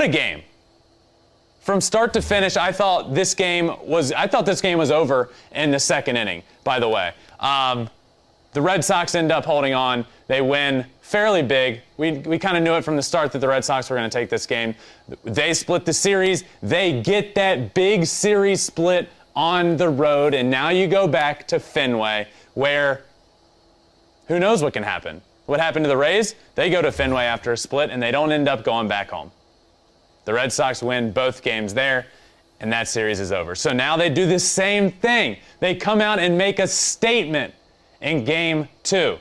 What a game. From start to finish, I thought this game was over in the second inning, by the way. The Red Sox end up holding on. They win fairly big. We kind of knew it from the start that the Red Sox were going to take this game. They split the series. They get that big series split on the road, and now you go back to Fenway, where who knows what can happen. What happened to the Rays? They go to Fenway after a split, and they don't end up going back home. The Red Sox win both games there, and that series is over. So now they do the same thing. They come out and make a statement in Game 2.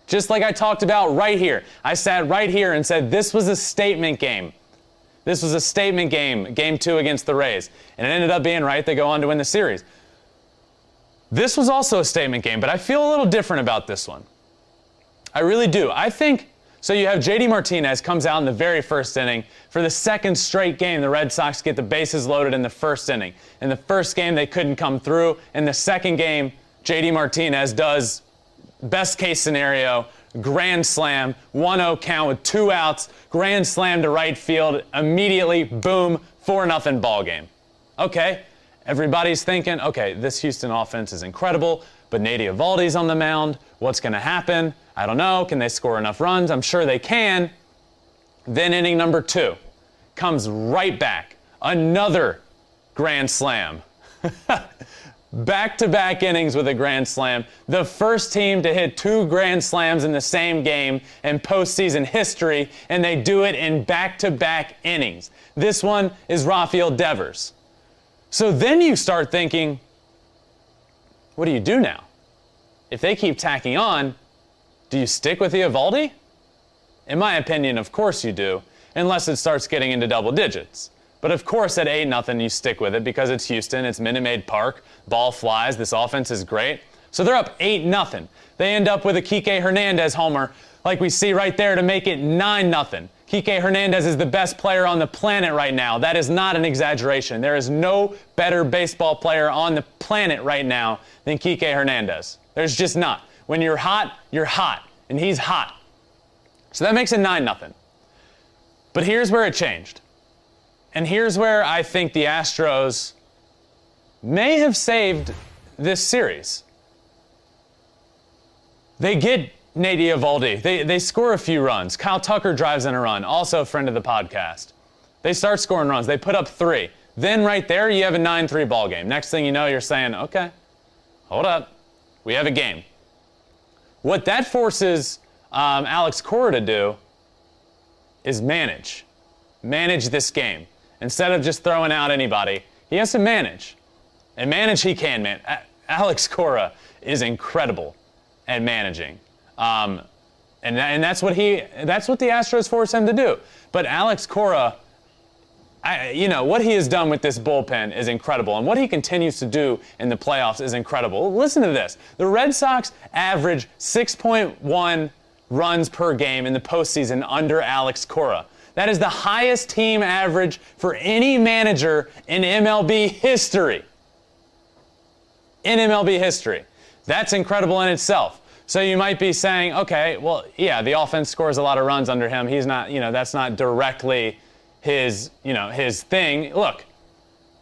Just like I talked about right here. I sat right here and said this was a statement game. This was a statement game, Game 2 against the Rays. And it ended up being right. They go on to win the series. This was also a statement game, but I feel a little different about this one. I really do. I think, so you have JD Martinez comes out in the very first inning. For the second straight game, the Red Sox get the bases loaded in the first inning. In the first game, they couldn't come through. In the second game, JD Martinez does, best case scenario, grand slam, 1-0 count with 2 outs, grand slam to right field, immediately, boom, 4-0 ball game. Okay, everybody's thinking, okay, this Houston offense is incredible, but Nady Eovaldi's on the mound. What's going to happen? I don't know. Can they score enough runs? I'm sure they can. Then inning number 2 comes right back. Another grand slam. Back-to-back innings with a grand slam. The first team to hit 2 grand slams in the same game in postseason history, and they do it in back-to-back innings. This one is Rafael Dever's. So then you start thinking, what do you do now? If they keep tacking on, do you stick with Eovaldi? In my opinion, of course you do, unless it starts getting into double digits. But of course at 8-0 you stick with it because it's Houston, it's Minute Maid Park, ball flies, this offense is great. So they're up 8-0. They end up with a Kiké Hernandez homer like we see right there to make it 9-0. Kiké Hernandez is the best player on the planet right now. That is not an exaggeration. There is no better baseball player on the planet right now than Kiké Hernandez. There's just not. When you're hot, and he's hot. So that makes it 9-0. But here's where it changed. And here's where I think the Astros may have saved this series. They get Nady Eovaldi. They score a few runs. Kyle Tucker drives in a run, also a friend of the podcast. They start scoring runs. They put up 3. Then right there, you have a 9-3 ball game. Next thing you know, you're saying, okay, hold up. We have a game. What that forces Alex Cora to do is manage this game. Instead of just throwing out anybody, he has to manage. And manage he can, man. Alex Cora is incredible at managing. And that's what the Astros force him to do. But Alex Cora, what he has done with this bullpen is incredible. And what he continues to do in the playoffs is incredible. Listen to this. The Red Sox average 6.1 runs per game in the postseason under Alex Cora. That is the highest team average for any manager in MLB history. In MLB history. That's incredible in itself. So you might be saying, okay, well, yeah, the offense scores a lot of runs under him. He's not, that's not directly his thing. Look,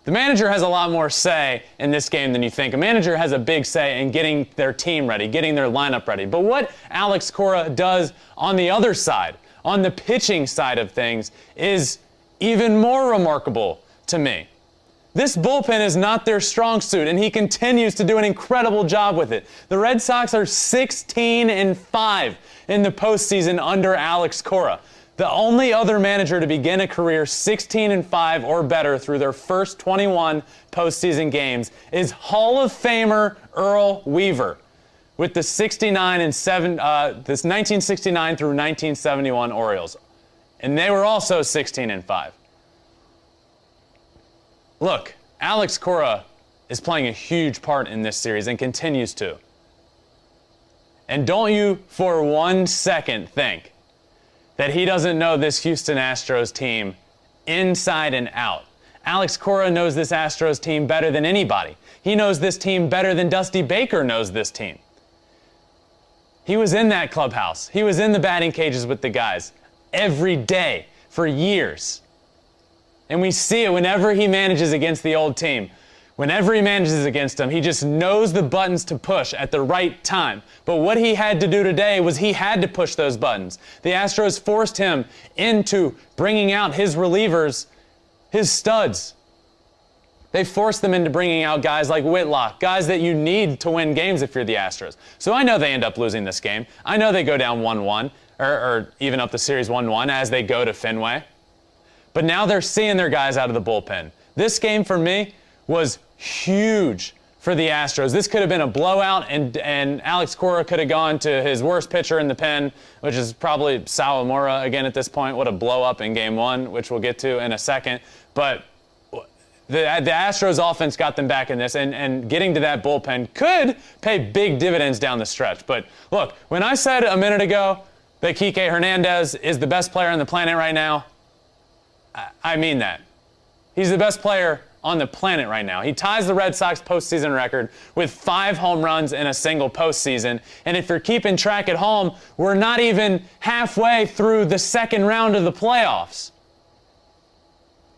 the manager has a lot more say in this game than you think. A manager has a big say in getting their team ready, getting their lineup ready. But what Alex Cora does on the other side, on the pitching side of things, is even more remarkable to me. This bullpen is not their strong suit, and he continues to do an incredible job with it. The Red Sox are 16-5 in the postseason under Alex Cora. The only other manager to begin a career 16-5 or better through their first 21 postseason games is Hall of Famer Earl Weaver with the 1969 through 1971 Orioles. And they were also 16-5. Look, Alex Cora is playing a huge part in this series and continues to. And don't you for 1 second think that he doesn't know this Houston Astros team inside and out. Alex Cora knows this Astros team better than anybody. He knows this team better than Dusty Baker knows this team. He was in that clubhouse. He was in the batting cages with the guys every day for years. And we see it whenever he manages against the old team. Whenever he manages against them, he just knows the buttons to push at the right time. But what he had to do today was he had to push those buttons. The Astros forced him into bringing out his relievers, his studs. They forced them into bringing out guys like Whitlock, guys that you need to win games if you're the Astros. So I know they end up losing this game. I know they go down 1-1, or even up the series 1-1 as they go to Fenway. But now they're seeing their guys out of the bullpen. This game for me was huge for the Astros. This could have been a blowout, and Alex Cora could have gone to his worst pitcher in the pen, which is probably Sawamura again at this point. What a blow up in game one, which we'll get to in a second. But the Astros offense got them back in this, and getting to that bullpen could pay big dividends down the stretch. But look, when I said a minute ago that Kiké Hernandez is the best player on the planet right now, I mean that. He's the best player on the planet right now. He ties the Red Sox postseason record with 5 home runs in a single postseason. And if you're keeping track at home, we're not even halfway through the second round of the playoffs,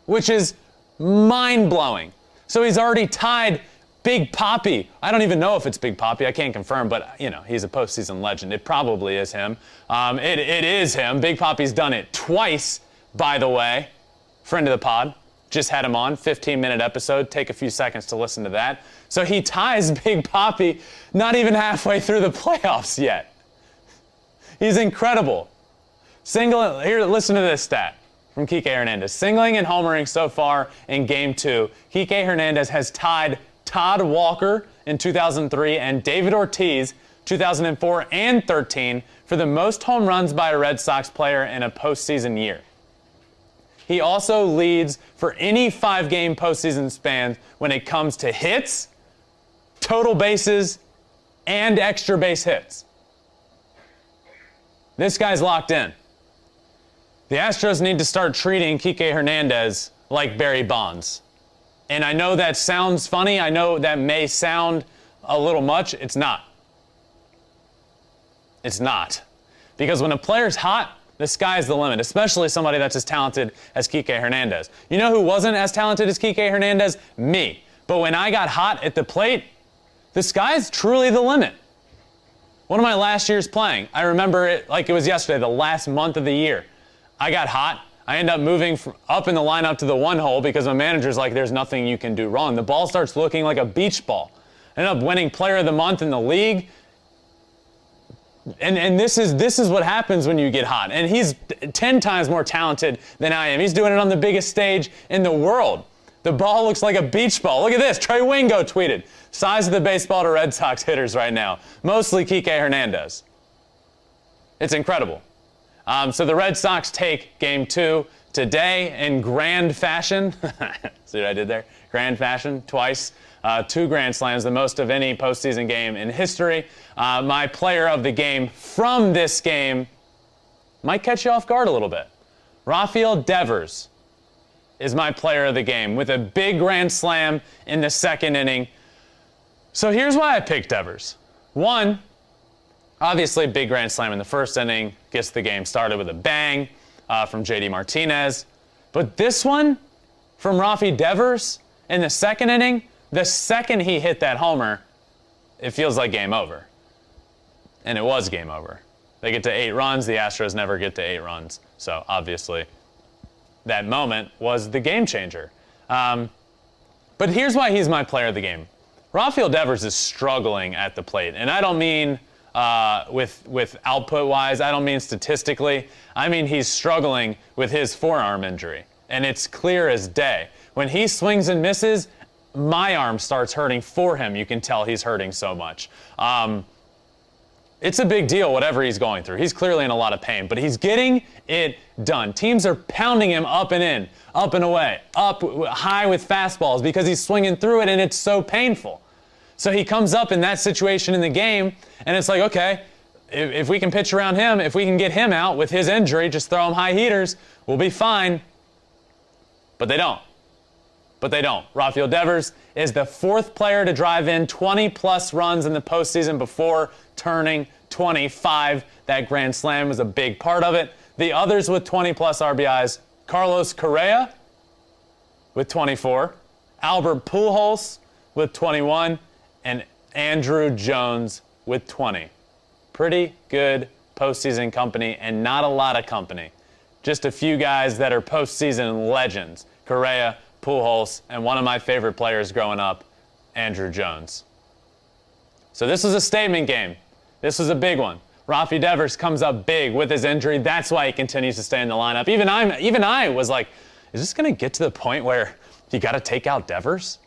which is mind-blowing. So he's already tied Big Papi. I don't even know if it's Big Papi. I can't confirm, but, you know, he's a postseason legend. It probably is him. It is him. Big Papi's done it twice, by the way. Friend of the pod. Just had him on, 15-minute episode. Take a few seconds to listen to that. So he ties Big Papi not even halfway through the playoffs yet. He's incredible. Here, listen to this stat from Kiké Hernandez. Singling and homering so far in Game 2, Kiké Hernandez has tied Todd Walker in 2003 and David Ortiz 2004 and 13 for the most home runs by a Red Sox player in a postseason year. He also leads for any 5-game postseason span when it comes to hits, total bases, and extra base hits. This guy's locked in. The Astros need to start treating Kiké Hernandez like Barry Bonds. And I know that sounds funny. I know that may sound a little much. It's not. It's not. Because when a player's hot, the sky's the limit, especially somebody that's as talented as Kiké Hernandez. You know who wasn't as talented as Kiké Hernandez? Me. But when I got hot at the plate, the sky's truly the limit. One of my last years playing, I remember it like it was yesterday, the last month of the year. I got hot. I end up moving up in the lineup to the 1 hole because my manager's like, there's nothing you can do wrong. The ball starts looking like a beach ball. I end up winning Player of the Month in the league. And this is what happens when you get hot. And he's 10 times more talented than I am. He's doing it on the biggest stage in the world. The ball looks like a beach ball. Look at this. Trey Wingo tweeted, size of the baseball to Red Sox hitters right now. Mostly Kiké Hernandez. It's incredible. So the Red Sox take Game 2 today in grand fashion. See what I did there? Grand fashion, twice. 2 grand slams, the most of any postseason game in history. My player of the game from this game might catch you off guard a little bit. Rafael Devers is my player of the game with a big grand slam in the second inning. So here's why I picked Devers. 1, obviously big grand slam in the first inning, gets the game started with a bang from JD Martinez. But this one from Rafi Devers in the second inning, the second he hit that homer, it feels like game over. And it was game over. They get to 8 runs. The Astros never get to 8 runs. So obviously that moment was the game changer. But here's why he's my player of the game. Rafael Devers is struggling at the plate. And I don't mean with output-wise. I don't mean statistically. I mean he's struggling with his forearm injury. And it's clear as day. When he swings and misses, my arm starts hurting for him. You can tell he's hurting so much. It's a big deal, whatever he's going through. He's clearly in a lot of pain, but he's getting it done. Teams are pounding him up and in, up and away, up high with fastballs because he's swinging through it, and it's so painful. So he comes up in that situation in the game, and it's like, okay, if we can pitch around him, if we can get him out with his injury, just throw him high heaters, we'll be fine. But they don't. Rafael Devers is the 4th player to drive in 20-plus runs in the postseason before turning 25. That grand slam was a big part of it. The others with 20-plus RBIs, Carlos Correa, with 24, Albert Pujols with 21, and Andrew Jones with 20. Pretty good postseason company, and not a lot of company. Just a few guys that are postseason legends. Correa, Pujols, and one of my favorite players growing up, Andrew Jones. So this was a statement game. This was a big one. Rafael Dever comes up big with his injury. That's why he continues to stay in the lineup. Even I was like, is this going to get to the point where you got to take out Devers?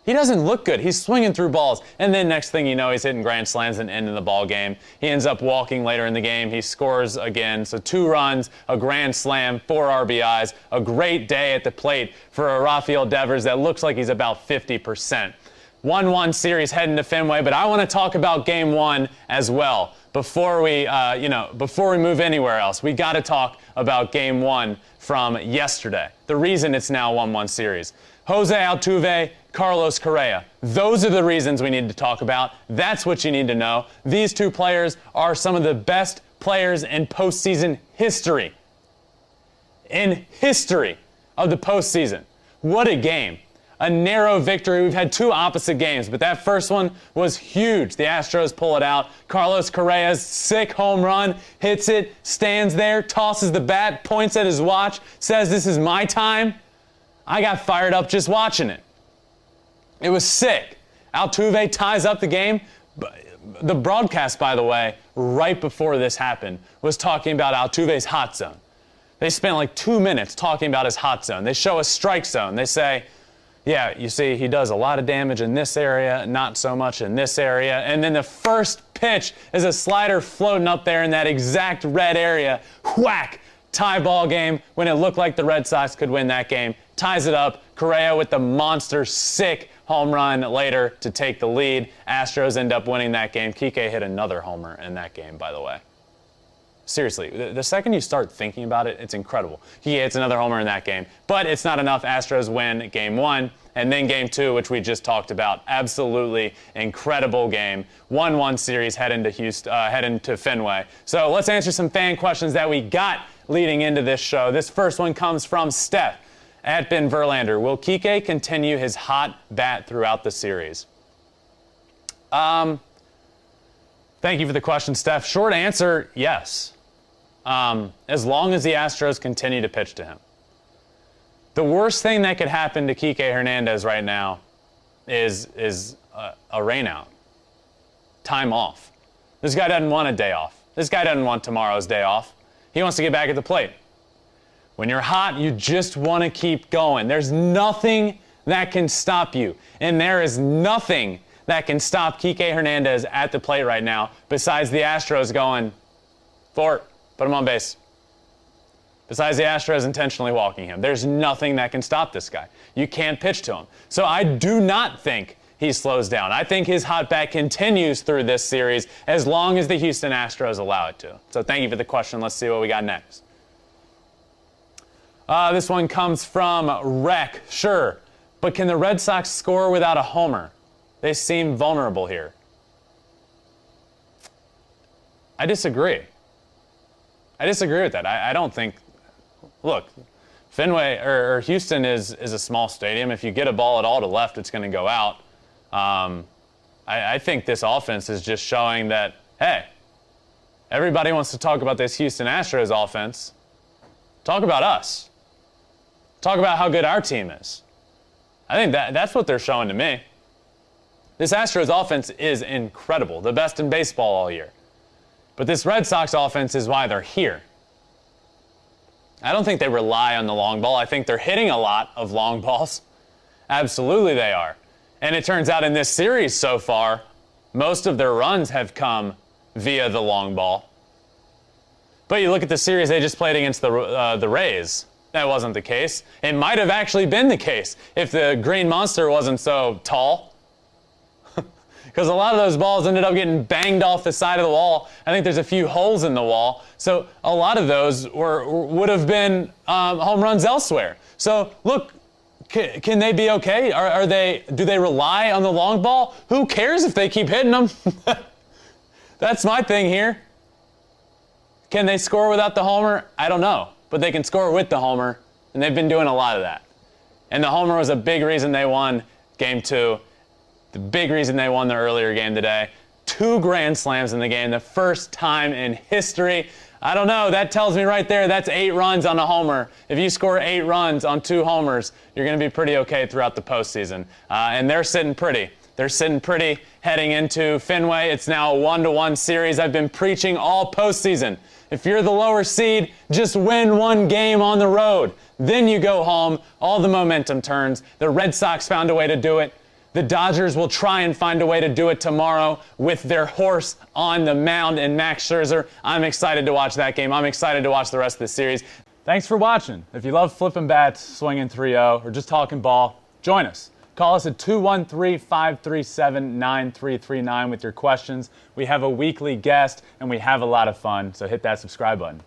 He doesn't look good. He's swinging through balls. And then next thing you know, he's hitting grand slams and ending the ball game. He ends up walking later in the game. He scores again. So 2 runs, a grand slam, 4 RBIs. A great day at the plate for a Rafael Devers that looks like he's about 50%. 1-1 series heading to Fenway, but I want to talk about Game 1 as well. Before we move anywhere else, we got to talk about Game 1 from yesterday. The reason it's now 1-1 series. Jose Altuve, Carlos Correa. Those are the reasons we need to talk about. That's what you need to know. These 2 players are some of the best players in postseason history. In history of the postseason. What a game. A narrow victory. We've had 2 opposite games, but that first one was huge. The Astros pull it out. Carlos Correa's sick home run, hits it, stands there, tosses the bat, points at his watch, says, "This is my time." I got fired up just watching it. It was sick. Altuve ties up the game. The broadcast, by the way, right before this happened, was talking about Altuve's hot zone. They spent like 2 minutes talking about his hot zone. They show a strike zone. They say, yeah, you see, he does a lot of damage in this area, not so much in this area. And then the first pitch is a slider floating up there in that exact red area. Whack! Tie ball game when it looked like the Red Sox could win that game. Ties it up. Correa with the monster sick home run later to take the lead. Astros end up winning that game. Kiké hit another homer in that game, by the way. Seriously, the second you start thinking about it, it's incredible. He hits another homer in that game. But it's not enough. Astros win Game 1. And then Game 2, which we just talked about. Absolutely incredible game. 1-1 series heading to Fenway. So let's answer some fan questions that we got leading into this show. This first one comes from Steph at Ben Verlander. Will Kiké continue his hot bat throughout the series? Thank you for the question, Steph. Short answer, yes. As long as the Astros continue to pitch to him. The worst thing that could happen to Kiké Hernandez right now is a rainout. Time off. This guy doesn't want a day off. This guy doesn't want tomorrow's day off. He wants to get back at the plate. When you're hot, you just want to keep going. There's nothing that can stop you. And there is nothing that can stop Kiké Hernandez at the plate right now besides the Astros going, Fort, put him on base. Besides the Astros intentionally walking him. There's nothing that can stop this guy. You can't pitch to him. So I do not think he slows down. I think his hot bat continues through this series as long as the Houston Astros allow it to. So thank you for the question. Let's see what we got next. This one comes from Rec. Sure, but can the Red Sox score without a homer? They seem vulnerable here. I disagree. I disagree with that. I don't think... Look, Fenway or Houston is a small stadium. If you get a ball at all to left, it's going to go out. I think this offense is just showing that, hey, everybody wants to talk about this Houston Astros offense. Talk about us. Talk about how good our team is. I think that's what they're showing to me. This Astros offense is incredible, the best in baseball all year. But this Red Sox offense is why they're here. I don't think they rely on the long ball. I think they're hitting a lot of long balls. Absolutely they are. And it turns out in this series so far, most of their runs have come via the long ball. But you look at the series they just played against the Rays. That wasn't the case. It might have actually been the case if the Green Monster wasn't so tall. Because a lot of those balls ended up getting banged off the side of the wall. I think there's a few holes in the wall. So a lot of those would have been home runs elsewhere. So look, can they be okay? Do they rely on the long ball? Who cares if they keep hitting them? That's my thing here. Can they score without the homer? I don't know. But they can score with the homer, and they've been doing a lot of that. And the homer was a big reason they won Game 2. The big reason they won the earlier game today. 2 grand slams in the game, the first time in history. I don't know, that tells me right there that's 8 runs on a homer. If you score 8 runs on 2 homers, you're going to be pretty okay throughout the postseason. And they're sitting pretty. They're sitting pretty heading into Fenway. It's now a 1-1 series. I've been preaching all postseason. If you're the lower seed, just win 1 game on the road. Then you go home. All the momentum turns. The Red Sox found a way to do it. The Dodgers will try and find a way to do it tomorrow with their horse on the mound in Max Scherzer. I'm excited to watch that game. I'm excited to watch the rest of the series. Thanks for watching. If you love flipping bats, swinging 3-0, or just talking ball, join us. Call us at 213-537-9339 with your questions. We have a weekly guest, and we have a lot of fun, so hit that subscribe button.